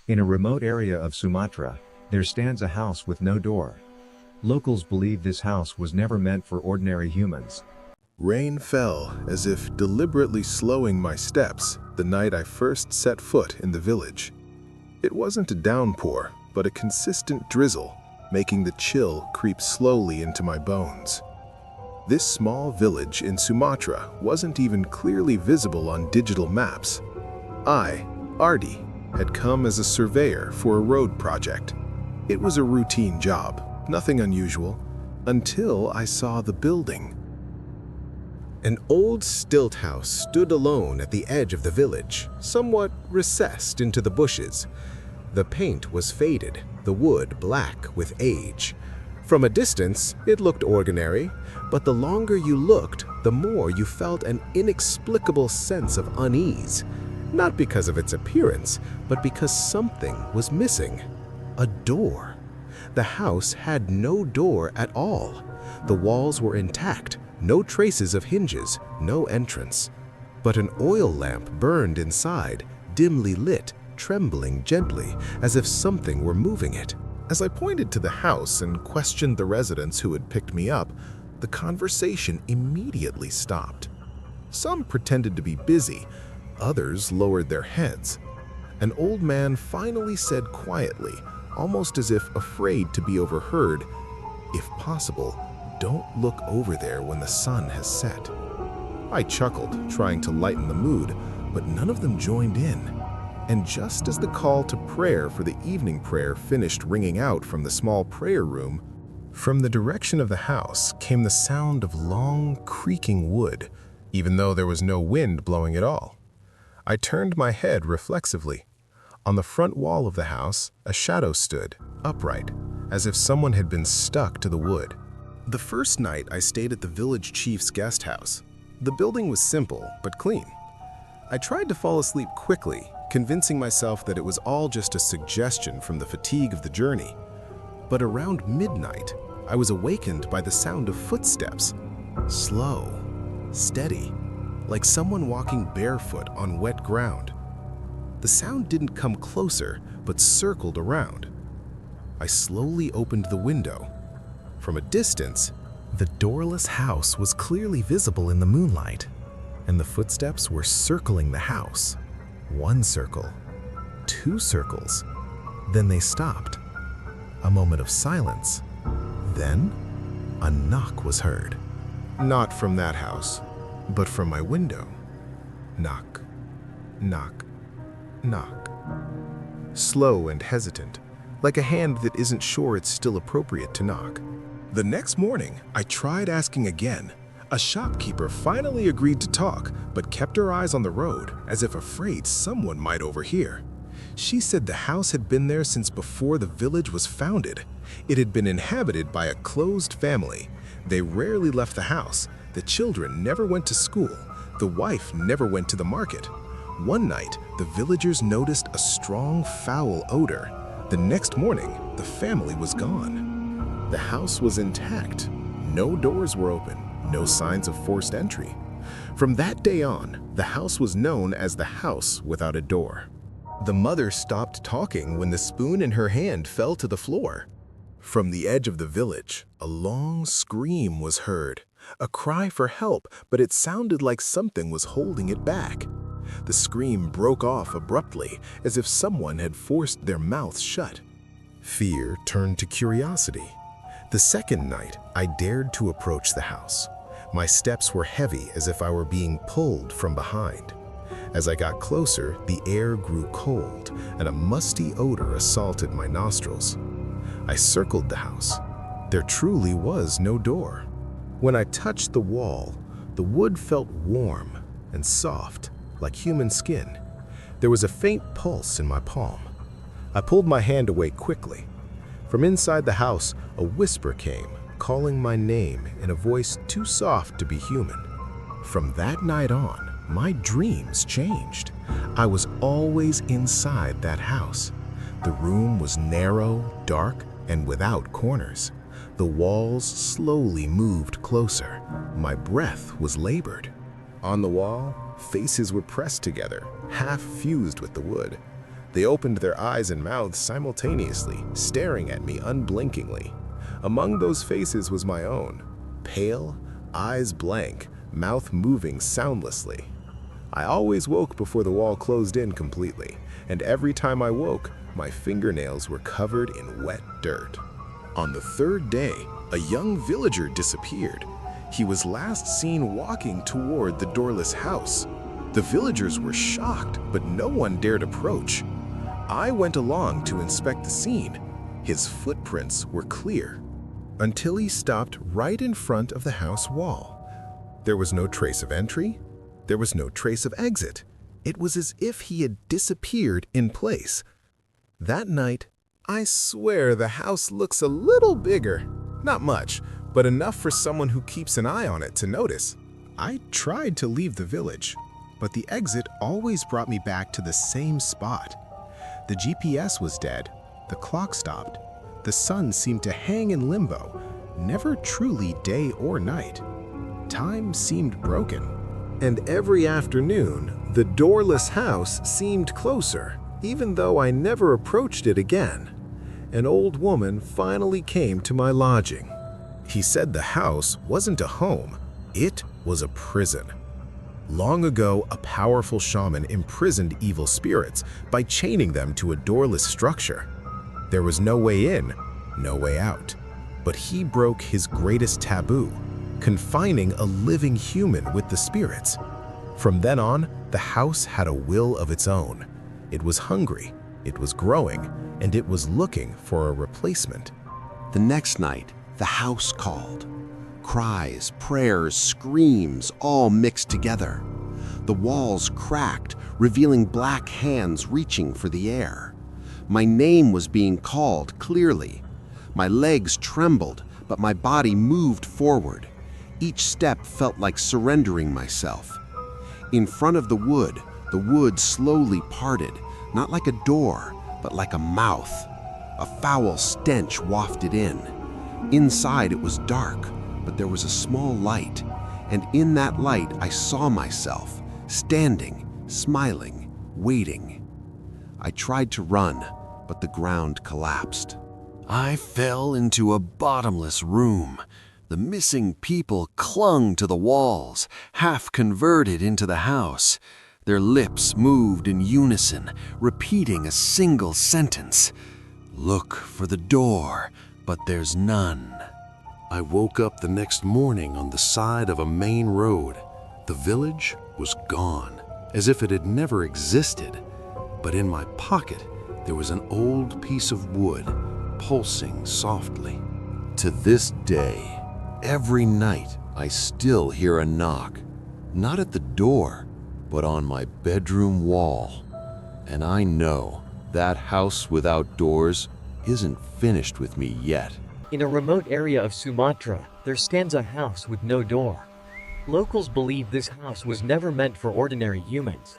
In a remote area of Sumatra, there stands a house with no door. Locals believe this house was never meant for ordinary humans. Rain fell as if deliberately slowing my steps the night I first set foot in the village. It wasn't a downpour, but a consistent drizzle, making the chill creep slowly into my bones. This small village in Sumatra wasn't even clearly visible on digital maps. I, Artie, had come as a surveyor for a road project. It was a routine job, nothing unusual, until I saw the building. An old stilt house stood alone at the edge of the village, somewhat recessed into the bushes. The paint was faded, the wood black with age. From a distance, it looked ordinary, but the longer you looked, the more you felt an inexplicable sense of unease. Not because of its appearance, but because something was missing. A door. The house had no door at all. The walls were intact, no traces of hinges, no entrance. But an oil lamp burned inside, dimly lit, trembling gently, as if something were moving it. As I pointed to the house and questioned the residents who had picked me up, the conversation immediately stopped. Some pretended to be busy, others lowered their heads. An old man finally said quietly, almost as if afraid to be overheard, "If possible, don't look over there when the sun has set." I chuckled, trying to lighten the mood, but none of them joined in. And just as the call to prayer for the evening prayer finished ringing out from the small prayer room, from the direction of the house came the sound of long, creaking wood, even though there was no wind blowing at all. I turned my head reflexively. On the front wall of the house, a shadow stood, upright, as if someone had been stuck to the wood. The first night I stayed at the village chief's guest house. The building was simple, but clean. I tried to fall asleep quickly, convincing myself that it was all just a suggestion from the fatigue of the journey. But around midnight, I was awakened by the sound of footsteps. Slow, steady, like someone walking barefoot on wet ground. The sound didn't come closer, but circled around. I slowly opened the window. From a distance, the doorless house was clearly visible in the moonlight, and the footsteps were circling the house. One circle, two circles, then they stopped. A moment of silence. Then, a knock was heard. Not from that house, but from my window. Knock, knock, knock. Slow and hesitant, like a hand that isn't sure it's still appropriate to knock. The next morning, I tried asking again. A shopkeeper finally agreed to talk, but kept her eyes on the road, as if afraid someone might overhear. She said the house had been there since before the village was founded. It had been inhabited by a closed family. They rarely left the house. The children never went to school. The wife never went to the market. One night, the villagers noticed a strong, foul odor. The next morning, the family was gone. The house was intact. No doors were open, no signs of forced entry. From that day on, the house was known as the house without a door. The mother stopped talking when the spoon in her hand fell to the floor. From the edge of the village, a long scream was heard, a cry for help, but it sounded like something was holding it back. The scream broke off abruptly, as if someone had forced their mouths shut. Fear turned to curiosity. The second night, I dared to approach the house. My steps were heavy, as if I were being pulled from behind. As I got closer, the air grew cold, and a musty odor assaulted my nostrils. I circled the house. There truly was no door. When I touched the wall, the wood felt warm and soft, like human skin. There was a faint pulse in my palm. I pulled my hand away quickly. From inside the house, a whisper came, calling my name in a voice too soft to be human. From that night on, my dreams changed. I was always inside that house. The room was narrow, dark, and without corners. The walls slowly moved closer. My breath was labored. On the wall, faces were pressed together, half fused with the wood. They opened their eyes and mouths simultaneously, staring at me unblinkingly. Among those faces was my own, pale, eyes blank, mouth moving soundlessly. I always woke before the wall closed in completely, and every time I woke, my fingernails were covered in wet dirt. On the third day, a young villager disappeared. He was last seen walking toward the Doorless House. The villagers were shocked, but no one dared approach. I went along to inspect the scene. His footprints were clear, until he stopped right in front of the house wall. There was no trace of entry. There was no trace of exit. It was as if he had disappeared in place. That night, I swear the house looks a little bigger. Not much, but enough for someone who keeps an eye on it to notice. I tried to leave the village, but the exit always brought me back to the same spot. The GPS was dead. The clock stopped. The sun seemed to hang in limbo, never truly day or night. Time seemed broken. And every afternoon, the Doorless House seemed closer, even though I never approached it again. An old woman finally came to my lodging. He said the house wasn't a home, it was a prison. Long ago, a powerful shaman imprisoned evil spirits by chaining them to a doorless structure. There was no way in, no way out. But he broke his greatest taboo, confining a living human with the spirits. From then on, the house had a will of its own. It was hungry, it was growing, and it was looking for a replacement. The next night, the house called. Cries, prayers, screams, all mixed together. The walls cracked, revealing black hands reaching for the air. My name was being called clearly. My legs trembled, but my body moved forward. Each step felt like surrendering myself. In front of the wood slowly parted, not like a door, but like a mouth. A foul stench wafted in. Inside it was dark, but there was a small light, and in that light I saw myself, standing, smiling, waiting. I tried to run, but the ground collapsed. I fell into a bottomless room. The missing people clung to the walls, half converted into the house. Their lips moved in unison, repeating a single sentence. "Look for the door, but there's none." I woke up the next morning on the side of a main road. The village was gone, as if it had never existed. But in my pocket, there was an old piece of wood, pulsing softly. To this day, every night, I still hear a knock, not at the door, but on my bedroom wall. And I know that house without doors isn't finished with me yet. In a remote area of Sumatra, there stands a house with no door. Locals believe this house was never meant for ordinary humans.